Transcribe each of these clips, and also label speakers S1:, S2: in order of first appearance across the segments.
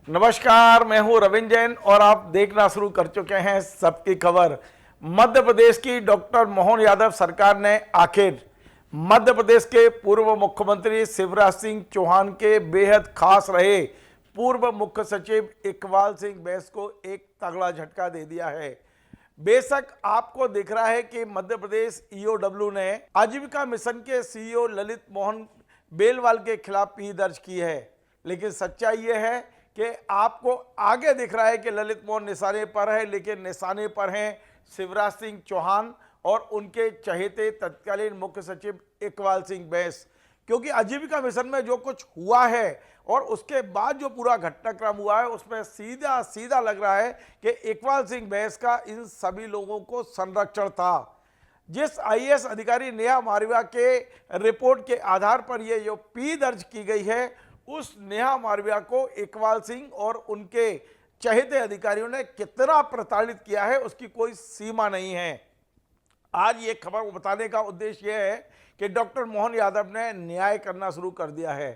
S1: नमस्कार, मैं हूं रविंद्र जैन और आप देखना शुरू कर चुके हैं सबकी खबर। मध्य प्रदेश की डॉक्टर मोहन यादव सरकार ने आखिर मध्य प्रदेश के पूर्व मुख्यमंत्री शिवराज सिंह चौहान के बेहद खास रहे पूर्व मुख्य सचिव इकबाल सिंह बैस को एक तगड़ा झटका दे दिया है। बेशक आपको दिख रहा है कि मध्य प्रदेश ईओडब्ल्यू ने आजीविका मिशन के सीईओ ललित मोहन बेलवाल के खिलाफ पी दर्ज की है, लेकिन सच्चाई यह है कि आपको आगे दिख रहा है कि ललित मोहन निशाने पर है, लेकिन निशाने पर हैं शिवराज सिंह चौहान और उनके चहेते तत्कालीन मुख्य सचिव इकबाल सिंह बैस। क्योंकि आजीविका मिशन में जो कुछ हुआ है और उसके बाद जो पूरा घटनाक्रम हुआ है उसमें सीधा सीधा लग रहा है कि इकबाल सिंह बैस का इन सभी लोगों को संरक्षण था। जिस आईएएस अधिकारी नेहा मारविया के रिपोर्ट के आधार पर ये जो पी दर्ज की गई है, उस नेहा मारविया को इकबाल सिंह और उनके चहेते अधिकारियों ने कितना प्रताड़ित किया है उसकी कोई सीमा नहीं है। आज ये खबर बताने का उद्देश्य यह है कि डॉक्टर मोहन यादव ने न्याय करना शुरू कर दिया है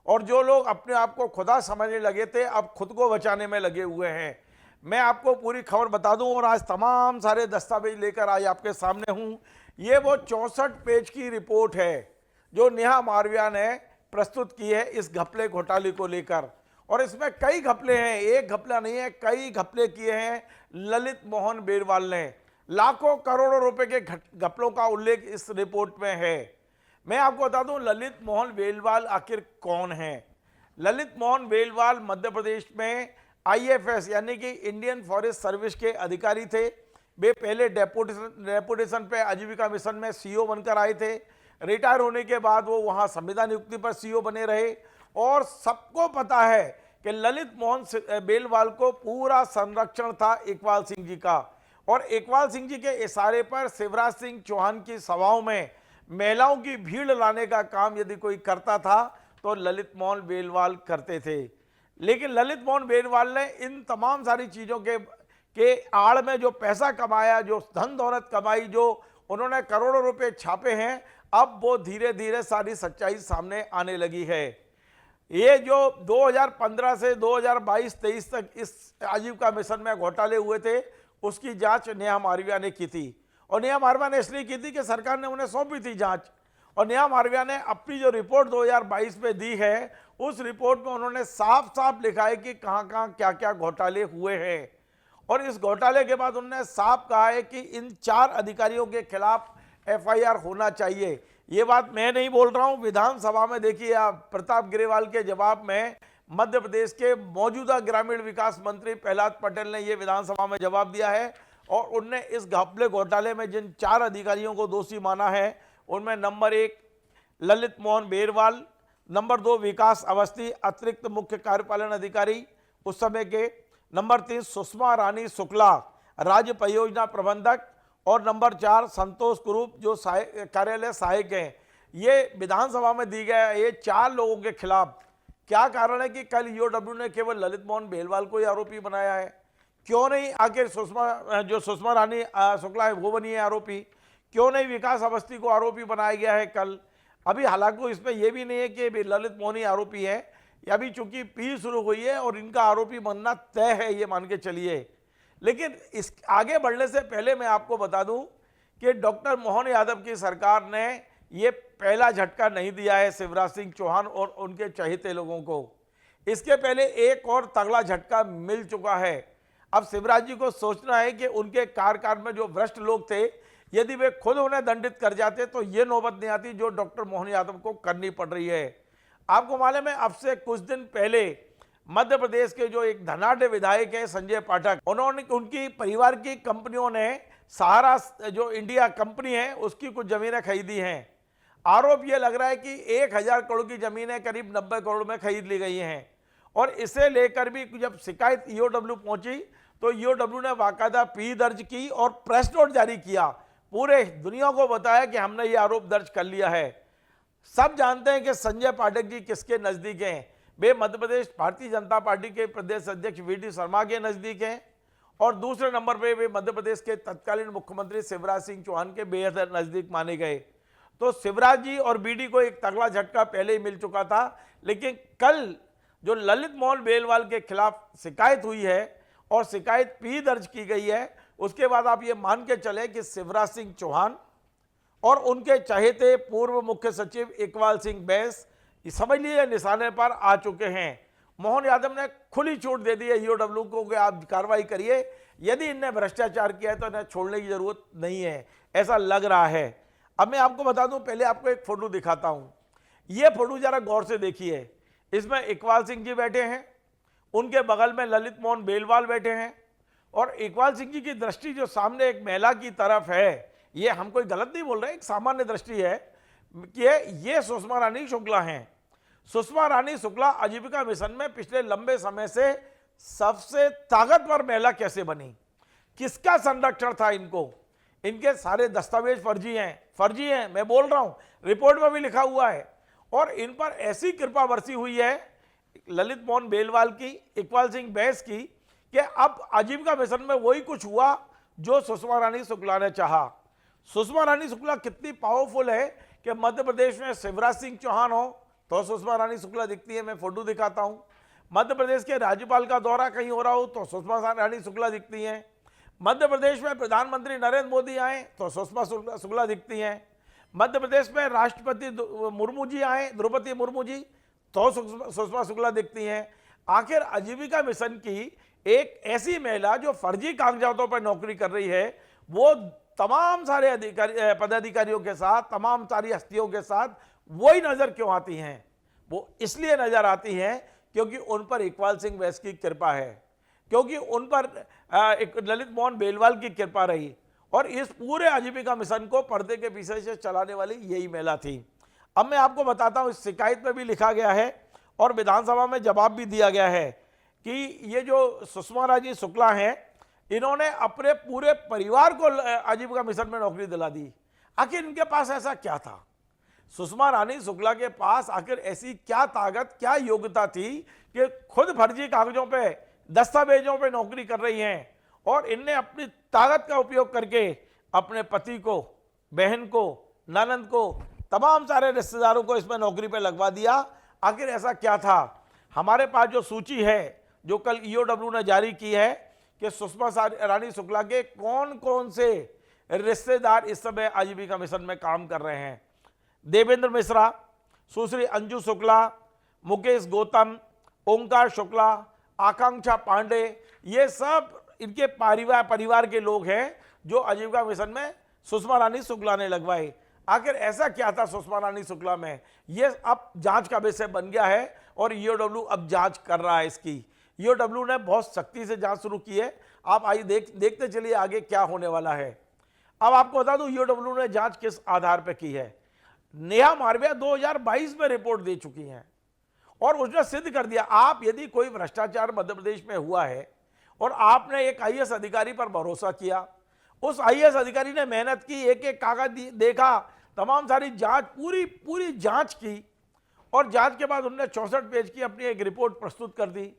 S1: और जो लोग अपने आप को खुदा समझने लगे थे अब खुद को बचाने में लगे हुए हैं। मैं आपको पूरी खबर बता दूं और आज तमाम सारे दस्तावेज लेकर आज आपके सामने हूं। ये वो 64 पेज की रिपोर्ट है जो नेहा मारविया ने प्रस्तुत की है इस घपले घोटाले को लेकर, और इसमें कई घपले हैं, एक घपला नहीं है, कई घपले किए हैं ललित मोहन बेलवाल ने। लाखों करोड़ों रुपए के घपलों का उल्लेख इस रिपोर्ट में है। मैं आपको बता दूं ललित मोहन बेलवाल आखिर कौन है। ललित मोहन बेलवाल मध्य प्रदेश में आईएफएस यानी कि इंडियन फॉरेस्ट सर्विस के अधिकारी थे। वे पहले डेपुटेशन पे आजीविका मिशन में सीईओ बनकर आए थे। रिटायर होने के बाद वो वहां संविदा नियुक्ति पर सीईओ बने रहे और सबको पता है कि ललित मोहन बेलवाल को पूरा संरक्षण था इकबाल सिंह जी का, और इकबाल सिंह जी के इशारे पर शिवराज सिंह चौहान की सभाओं में महिलाओं की भीड़ लाने का काम यदि कोई करता था तो ललित मोहन बेलवाल करते थे। लेकिन ललित मोहन बेलवाल ने इन तमाम सारी चीज़ों के आड़ में जो पैसा कमाया, जो धन दौलत कमाई, जो उन्होंने करोड़ों रुपए छापे हैं, अब वो धीरे धीरे सारी सच्चाई सामने आने लगी है। ये जो 2015 से 2022-23 तक इस आजीविका मिशन में घोटाले हुए थे उसकी जांच नेहा मारविया ने की थी, और नेहा मारविया ने इसलिए की थी कि सरकार ने उन्हें सौंपी थी जांच। और नेहा मारविया ने अपनी जो रिपोर्ट 2022 में दी है उस रिपोर्ट में उन्होंने साफ साफ लिखा है कि कहाँ कहाँ क्या क्या घोटाले हुए हैं, और इस घोटाले के बाद उन्होंने साफ कहा है कि इन 4 अधिकारियों के खिलाफ एफआईआर होना चाहिए। ये बात मैं नहीं बोल रहा हूं, विधानसभा में देखिए आप प्रताप ग्रेवाल के जवाब में मध्य प्रदेश के मौजूदा ग्रामीण विकास मंत्री प्रहलाद पटेल ने यह विधानसभा में जवाब दिया है, और उनने इस घपले घोटाले में जिन 4 अधिकारियों को दोषी माना है उनमें नंबर 1 ललित मोहन बेलवाल, नंबर 2 विकास अवस्थी अतिरिक्त मुख्य कार्यपालन अधिकारी उस समय के, नंबर 3 सुषमा रानी शुक्ला राज्य परियोजना प्रबंधक, और नंबर 4 संतोष कुरूप जो कार्यालय सहायक हैं। ये विधानसभा में दी गया ये 4 लोगों के खिलाफ क्या कारण है कि कल ईओडब्ल्यू ने केवल ललित मोहन बेलवाल को ही आरोपी बनाया है? क्यों नहीं आखिर सुषमा रानी शुक्ला है वो बनी है आरोपी? क्यों नहीं विकास अवस्थी को आरोपी बनाया गया है कल? अभी हालांकि इसमें यह भी नहीं है कि ललित मोहन ही आरोपी है, अभी चूंकि पी शुरू हुई है और इनका आरोपी बनना तय है, ये मान के चलिए। लेकिन इस आगे बढ़ने से पहले मैं आपको बता दूं कि डॉक्टर मोहन यादव की सरकार ने ये पहला झटका नहीं दिया है शिवराज सिंह चौहान और उनके चहेते लोगों को। इसके पहले एक और तगड़ा झटका मिल चुका है। अब शिवराज जी को सोचना है कि उनके कार्यकाल में जो भ्रष्ट लोग थे यदि वे खुद उन्हें दंडित कर जाते तो ये नौबत नहीं आती जो डॉक्टर मोहन यादव को करनी पड़ रही है। आपको मालूम है अब से कुछ दिन पहले मध्य प्रदेश के जो एक धनाढ़ विधायक है संजय पाठक, उन्होंने उनकी परिवार की कंपनियों ने सहारा जो इंडिया कंपनी है उसकी कुछ जमीनें खरीदी हैं। आरोप यह लग रहा है कि 1000 करोड़ की जमीनें करीब 90 करोड़ में खरीद ली गई हैं, और इसे लेकर भी जब शिकायत ईओडब्ल्यू पहुंची तो ईओडब्ल्यू ने बाकायदा पी दर्ज की और प्रेस नोट जारी किया, पूरे दुनिया को बताया कि हमने ये आरोप दर्ज कर लिया है। सब जानते हैं कि संजय पाठक जी किसके नजदीक हैं। वे मध्य प्रदेश भारतीय जनता पार्टी के प्रदेश अध्यक्ष वीडी शर्मा के नजदीक हैं, और दूसरे नंबर पे वे मध्य प्रदेश के तत्कालीन मुख्यमंत्री शिवराज सिंह चौहान के बेहद नजदीक माने गए। तो शिवराज जी और बीडी को एक तगड़ा झटका पहले ही मिल चुका था, लेकिन कल जो ललित मोहन बेलवाल के खिलाफ शिकायत हुई है और शिकायत भी दर्ज की गई है, उसके बाद आप ये मान के चले कि शिवराज सिंह चौहान और उनके चहेते पूर्व मुख्य सचिव इकबाल सिंह बैंस समझ लीजिए निशाने पर आ चुके हैं। मोहन यादव ने खुली छूट दे दी है ईओडब्ल्यू को कि आप कार्रवाई करिए, यदि इनने भ्रष्टाचार किया है तो इन्हें छोड़ने की जरूरत नहीं है, ऐसा लग रहा है। अब मैं आपको बता दूं, पहले आपको एक फोटो दिखाता हूं। यह फोटो जरा गौर से देखिए। इसमें इकबाल सिंह जी बैठे हैं, उनके बगल में ललित मोहन बेलवाल बैठे हैं और इकबाल सिंह जी की दृष्टि जो सामने एक महिला की तरफ है, ये हम कोई गलत नहीं बोल रहे, एक सामान्य दृष्टि है कि ये सुषमा रानी शुक्ला हैं। सुषमा रानी शुक्ला आजीविका मिशन में पिछले लंबे समय से सबसे ताकतवर महिला कैसे बनी, किसका संरक्षण था इनको? इनके सारे दस्तावेज फर्जी हैं, मैं बोल रहा हूं, रिपोर्ट में भी लिखा हुआ है। और इन पर ऐसी कृपा बरसी हुई है ललित मोहन बेलवाल की, इकबाल सिंह बैंस की, कि अब आजीविका मिशन में वही कुछ हुआ जो सुषमा रानी शुक्ला ने चाहा। सुषमा रानी शुक्ला कितनी पावरफुल है कि मध्य प्रदेश में शिवराज सिंह चौहान हो तो सुषमा रानी शुक्ला दिखती है, मैं फोटो दिखाता हूं। मध्य प्रदेश के राज्यपाल का दौरा कहीं हो रहा हो तो सुषमा रानी शुक्ला दिखती हैं। मध्य प्रदेश में प्रधानमंत्री नरेंद्र मोदी आए तो सुषमा शुक्ला दिखती हैं। मध्य प्रदेश में राष्ट्रपति मुर्मू जी आए, द्रौपदी मुर्मू जी, तो सुषमा शुक्ला दिखती हैं। आखिर आजीविका मिशन की एक ऐसी महिला जो फर्जी कागजातों पर नौकरी कर रही है, वो तमाम सारे पदाधिकारियों के साथ, तमाम सारी हस्तियों के साथ वही नजर क्यों आती हैं? वो इसलिए नजर आती हैं क्योंकि उन पर इकबाल सिंह बैंस की कृपा है, क्योंकि उन पर ललित मोहन बेलवाल की कृपा रही और इस पूरे आजीविका मिशन को पर्दे के पीछे से चलाने वाली यही महिला थी। अब मैं आपको बताता हूं, इस शिकायत में भी लिखा गया है और विधानसभा में जवाब भी दिया गया है कि ये जो सुषमा रानी शुक्ला हैं, इन्होंने अपने पूरे परिवार को आजीविका मिशन में नौकरी दिला दी। आखिर इनके पास ऐसा क्या था? सुषमा रानी शुक्ला के पास आखिर ऐसी क्या ताकत, क्या योग्यता थी कि खुद फर्जी कागजों पे, दस्तावेजों पे नौकरी कर रही हैं और इनने अपनी ताकत का उपयोग करके अपने पति को, बहन को, ननंद को, तमाम सारे रिश्तेदारों को इसमें नौकरी पे लगवा दिया। आखिर ऐसा क्या था? हमारे पास जो सूची है जो कल ईओडब्ल्यू ने जारी की है कि सुषमा रानी शुक्ला के कौन कौन से रिश्तेदार इस समय आजीविका मिशन में काम कर रहे हैं। देवेंद्र मिश्रा, सुश्री अंजू शुक्ला, मुकेश गौतम, ओंकार शुक्ला, आकांक्षा पांडे, ये सब इनके परिवार के लोग हैं जो आजीविका मिशन में सुषमा रानी शुक्ला ने लगवाए। आखिर ऐसा क्या था सुषमा रानी शुक्ला में? ये अब जांच का विषय बन गया है और ईओडब्ल्यू अब जांच कर रहा है इसकी। ईओडब्ल्यू ने बहुत सख्ती से जांच शुरू की है। आप आइए देखते चलिए आगे क्या होने वाला है। अब आपको बता दूं ईओडब्ल्यू ने जांच किस आधार पर की है। नेहा मारविया 2022 में रिपोर्ट दे चुकी हैं और उसने सिद्ध कर दिया, आप यदि कोई भ्रष्टाचार मध्य प्रदेश में हुआ है और आपने एक आईएएस अधिकारी पर भरोसा किया, उस आईएएस अधिकारी ने मेहनत की, एक एक कागज देखा, तमाम सारी जांच, पूरी जांच की और जांच के बाद उन्होंने 64 पेज की अपनी एक रिपोर्ट प्रस्तुत कर दी।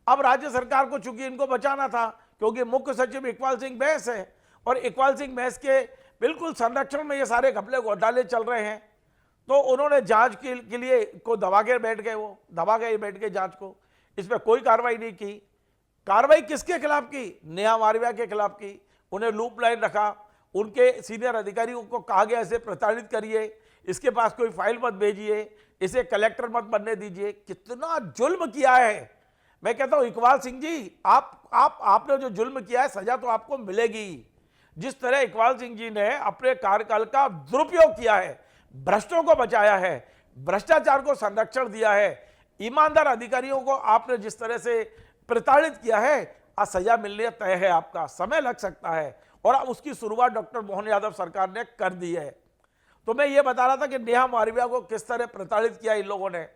S1: अब राज्य सरकार को चूंकि इनको बचाना था, क्योंकि मुख्य सचिव इकबाल सिंह बैंस है और इकबाल सिंह बैंस के बिल्कुल संरक्षण में ये सारे घपले घोटाले चल रहे हैं, तो उन्होंने जांच के लिए को दबा के बैठ गए जांच को। इस पर कोई कार्रवाई नहीं की। कार्रवाई किसके खिलाफ की? नेहा मारविया के खिलाफ की। उन्हें लूप लाइन रखा, उनके सीनियर अधिकारियों को कहा गया इसे प्रताड़ित करिए, इसके पास कोई फाइल मत भेजिए, इसे कलेक्टर मत बनने दीजिए। कितना जुल्म किया है। मैं कहता हूं इकबाल सिंह जी, आपने जो जुल्म किया है सजा तो आपको मिलेगी। जिस तरह इकबाल सिंह जी ने अपने कार्यकाल का दुरुपयोग किया है, भ्रष्टों को बचाया है, भ्रष्टाचार को संरक्षण दिया है, ईमानदार अधिकारियों को आपने जिस तरह से प्रताड़ित किया है, आज सजा मिलने तय है। आपका समय लग सकता है और अब उसकी शुरुआत डॉक्टर मोहन यादव सरकार ने कर दी है। तो मैं ये बता रहा था कि नेहा मारविया को किस तरह प्रताड़ित किया इन लोगों ने।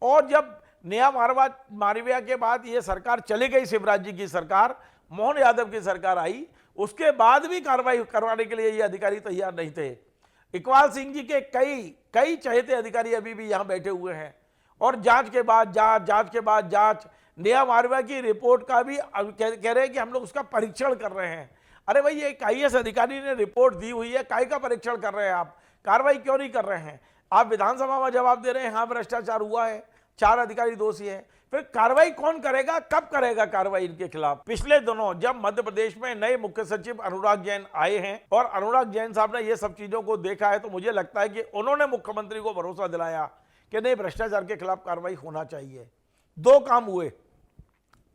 S1: और जब नेहा मारविया के बाद ये सरकार चली गई, शिवराज जी की सरकार, मोहन यादव की सरकार आई, उसके बाद भी कार्रवाई करवाने के लिए ये अधिकारी तैयार नहीं थे। इकबाल सिंह जी के कई चहेते अधिकारी अभी भी यहां बैठे हुए हैं और जांच के बाद जांच, नेहा मारविया की रिपोर्ट का भी कह रहे हैं कि हम लोग उसका परीक्षण कर रहे हैं। अरे भाई, एक आईएएस अधिकारी ने रिपोर्ट दी हुई है, काय का परीक्षण कर रहे हैं आप? कार्रवाई क्यों नहीं कर रहे हैं? आप विधानसभा में जवाब दे रहे हैं हाँ भ्रष्टाचार हुआ है, 4 अधिकारी दोषी हैं। फिर कार्रवाई कौन करेगा, कब करेगा कार्रवाई इनके खिलाफ? पिछले दिनों जब मध्य प्रदेश में नए मुख्य सचिव अनुराग जैन आए हैं और अनुराग जैन साहब ने ये सब चीजों को देखा है, तो मुझे लगता है कि उन्होंने मुख्यमंत्री को भरोसा दिलाया कि नहीं, भ्रष्टाचार के खिलाफ कार्रवाई होना चाहिए। 2 काम हुए।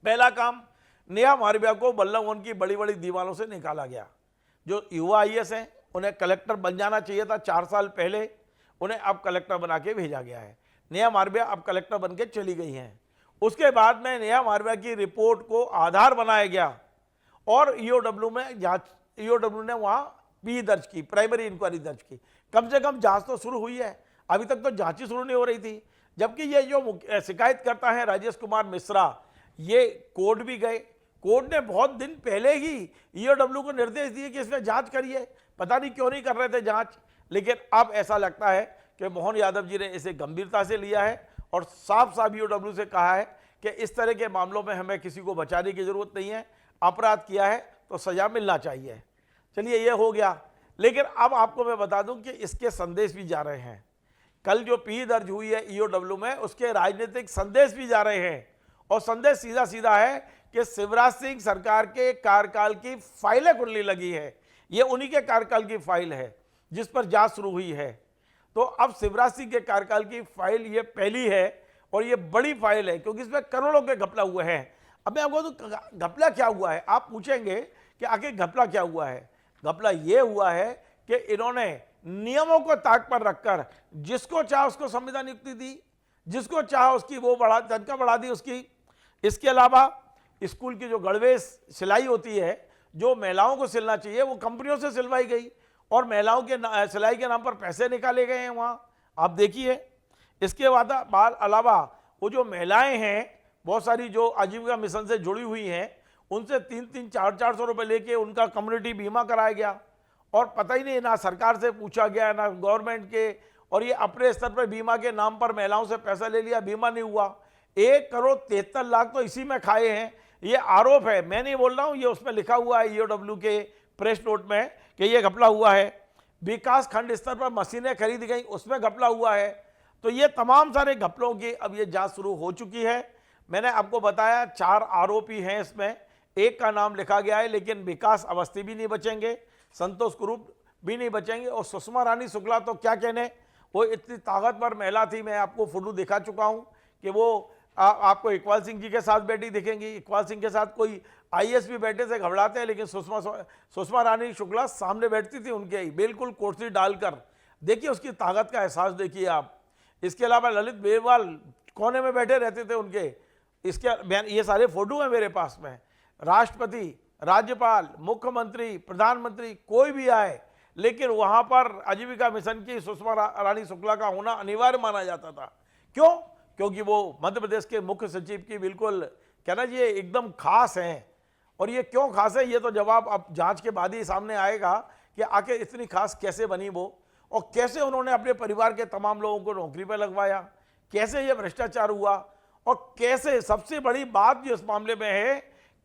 S1: पहला काम, नेहा मारविया को बल्लभ भवन की बड़ी बड़ी दीवारों से निकाला गया। जो युवा आईएएस हैं उन्हें कलेक्टर बन जाना चाहिए था 4 साल पहले, उन्हें अब कलेक्टर बना के भेजा गया है। नेहा मारविया अब कलेक्टर बन के चली गई हैं। उसके बाद में नेहा मारविया की रिपोर्ट को आधार बनाया गया और ईओडब्ल्यू में जांच, ईओडब्ल्यू ने वहां पी दर्ज की, प्राइमरी इंक्वायरी दर्ज की। कम से कम जांच तो शुरू हुई है, अभी तक तो जांच ही शुरू नहीं हो रही थी। जबकि ये जो शिकायत करता है राजेश कुमार मिश्रा, ये कोर्ट भी गए, कोर्ट ने बहुत दिन पहले ही ईओडब्ल्यू को निर्देश दिए कि इसमें जांच करिए, पता नहीं क्यों नहीं कर रहे थे जांच। लेकिन अब ऐसा लगता है कि मोहन यादव जी ने इसे गंभीरता से लिया है और साफ साफ ईओडब्ल्यू से कहा है कि इस तरह के मामलों में हमें किसी को बचाने की जरूरत नहीं है, अपराध किया है तो सजा मिलना चाहिए। चलिए, ये हो गया। लेकिन अब आपको मैं बता दूं कि इसके संदेश भी जा रहे हैं। कल जो पी दर्ज हुई है ईओडब्ल्यू में, उसके राजनीतिक संदेश भी जा रहे हैं और संदेश सीधा सीधा है कि शिवराज सिंह सरकार के कार्यकाल की फाइलें खुलने लगी है। ये उन्हीं के कार्यकाल की फाइल है जिस पर जांच शुरू हुई है। तो अब शिवराज सिंह के कार्यकाल की फाइल ये पहली है और ये बड़ी फाइल है, क्योंकि इसमें करोड़ों के घपला हुए हैं। अब मैं आपको तो घपला क्या हुआ है, आप पूछेंगे कि आखिर घपला क्या हुआ है। घपला ये हुआ है कि इन्होंने नियमों को ताक पर रखकर जिसको चाहा उसको संविदा नियुक्ति दी, जिसको चाहा उसकी वो तनख्वाह बढ़ा दी उसकी। इसके अलावा स्कूल की जो गणवेश सिलाई होती है, जो महिलाओं को सिलना चाहिए, वो कंपनियों से सिलवाई गई और महिलाओं के सिलाई के नाम पर पैसे निकाले गए हैं वहाँ, आप देखिए। इसके बाद अलावा वो जो महिलाएं हैं, बहुत सारी जो आजीविका मिशन से जुड़ी हुई हैं, उनसे 3-3, 4-400 रुपये लेके उनका कम्युनिटी बीमा कराया गया और पता ही नहीं, ना सरकार से पूछा गया ना गवर्नमेंट के, और ये अपने स्तर पर बीमा के नाम पर महिलाओं से पैसा ले लिया, बीमा नहीं हुआ। 1,73,00,000 तो इसी में खाए हैं। ये आरोप है, मैं नहीं बोल रहा हूँ, ये उसमें लिखा हुआ है ईओडब्ल्यू के प्रेस नोट में कि ये घपला हुआ है। विकास खंड स्तर पर मशीनें खरीदी गई, उसमें घपला हुआ है। तो ये तमाम सारे घपलों की अब ये जांच शुरू हो चुकी है। मैंने आपको बताया 4 आरोपी हैं इसमें, एक का नाम लिखा गया है, लेकिन विकास अवस्थी भी नहीं बचेंगे, संतोष कुरूप भी नहीं बचेंगे और सुषमा रानी शुक्ला तो क्या कहने, वो इतनी ताकतवर महिला थी। मैं आपको फोटो दिखा चुका हूँ कि वो आपको इकबाल सिंह जी के साथ बैठी दिखेंगी, इकबाल सिंह के साथ कोई आईएएस भी बैठे से घबराते हैं, लेकिन सुषमा रानी शुक्ला सामने बैठती थी उनके ही, बिल्कुल कुर्सी डालकर। देखिए उसकी ताकत का एहसास देखिए आप। इसके अलावा ललित बेरवाल कोने में बैठे रहते थे उनके। इसके ये सारे फोटो हैं मेरे पास में। राष्ट्रपति, राज्यपाल, मुख्यमंत्री, प्रधानमंत्री कोई भी आए, लेकिन वहां पर आजीविका मिशन की सुषमा रानी शुक्ला का होना अनिवार्य माना जाता था। क्यों? क्योंकि वो मध्य प्रदेश के मुख्य सचिव की बिल्कुल कहना चाहिए एकदम खास हैं। और ये क्यों खास है, ये तो जवाब अब जांच के बाद ही सामने आएगा कि आखिर इतनी खास कैसे बनी वो, और कैसे उन्होंने अपने परिवार के तमाम लोगों को नौकरी पर लगवाया, कैसे ये भ्रष्टाचार हुआ, और कैसे सबसे बड़ी बात जो इस मामले में है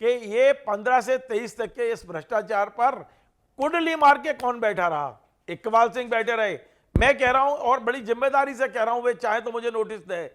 S1: कि ये 15 से 23 तक के इस भ्रष्टाचार पर कुंडली मार के कौन बैठा रहा? इकबाल सिंह बैठे रहे। मैं कह रहा हूं और बड़ी जिम्मेदारी से कह रहा हूं, वे चाहे तो मुझे नोटिस दे,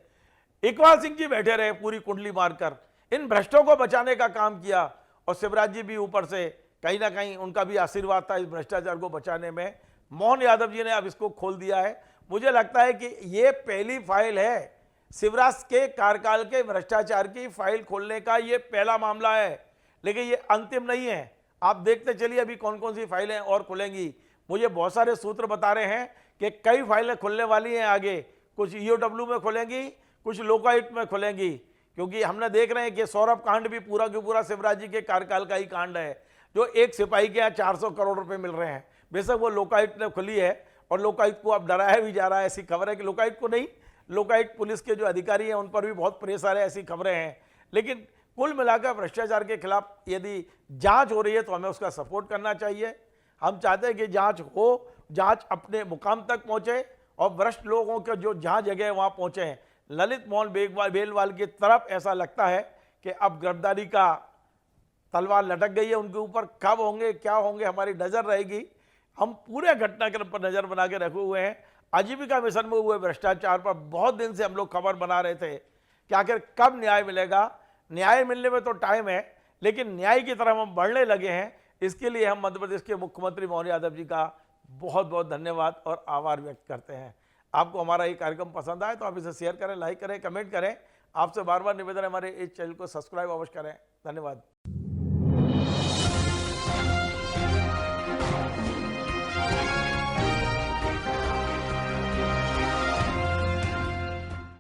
S1: इकबाल सिंह जी बैठे रहे पूरी कुंडली मारकर, इन भ्रष्टों को बचाने का काम किया। और शिवराज जी भी ऊपर से कहीं ना कहीं उनका भी आशीर्वाद था इस भ्रष्टाचार को बचाने में। मोहन यादव जी ने अब इसको खोल दिया है। मुझे लगता है कि ये पहली फाइल है, शिवराज के कार्यकाल के भ्रष्टाचार की फाइल खोलने का ये पहला मामला है, लेकिन ये अंतिम नहीं है। आप देखते चलिए अभी कौन कौन सी फाइलें और खुलेंगी। मुझे बहुत सारे सूत्र बता रहे हैं कि कई फाइलें खुलने वाली हैं आगे, कुछ ईओडब्ल्यू में खुलेंगी, कुछ लोकायुक्त में खुलेंगी, क्योंकि हमने देख रहे हैं कि सौरभ कांड भी पूरा के पूरा शिवराज जी के कार्यकाल का ही कांड है, जो एक सिपाही के यहाँ 400 करोड़ रुपए मिल रहे हैं। बेशक वो लोकायुक्त ने खुली है और लोकायुक्त को अब डराया भी जा रहा है, ऐसी खबर है कि लोकायुक्त को नहीं, लोकायुक्त पुलिस के जो अधिकारी हैं उन पर भी बहुत प्रेशर है, ऐसी खबरें हैं। लेकिन कुल मिलाकर भ्रष्टाचार के खिलाफ यदि जांच हो रही है तो हमें उसका सपोर्ट करना चाहिए। हम चाहते हैं कि जांच हो, जांच अपने मुकाम तक पहुंचे और भ्रष्ट लोगों के जो जहां जगह वहां पहुंचे। ललित मोहन बेलवाल की तरफ ऐसा लगता है कि अब गिरफ्तारी का तलवार लटक गई है उनके ऊपर। कब होंगे, क्या होंगे, हमारी नजर रहेगी। हम पूरे घटनाक्रम पर नजर बना के रखे हुए हैं। आजीविका मिशन में हुए भ्रष्टाचार पर बहुत दिन से हम लोग खबर बना रहे थे, कि आखिर कब न्याय मिलेगा। न्याय मिलने में तो टाइम है, लेकिन न्याय की तरफ हम बढ़ने लगे हैं। इसके लिए हम मध्य प्रदेश के मुख्यमंत्री मोहन यादव जी का बहुत बहुत धन्यवाद और आभार व्यक्त करते हैं। आपको हमारा ये कार्यक्रम पसंद आए तो आप इसे शेयर करें, लाइक करें, कमेंट करें। आपसे बार बार निवेदन है, हमारे इस चैनल को सब्सक्राइब अवश्य करें। धन्यवाद।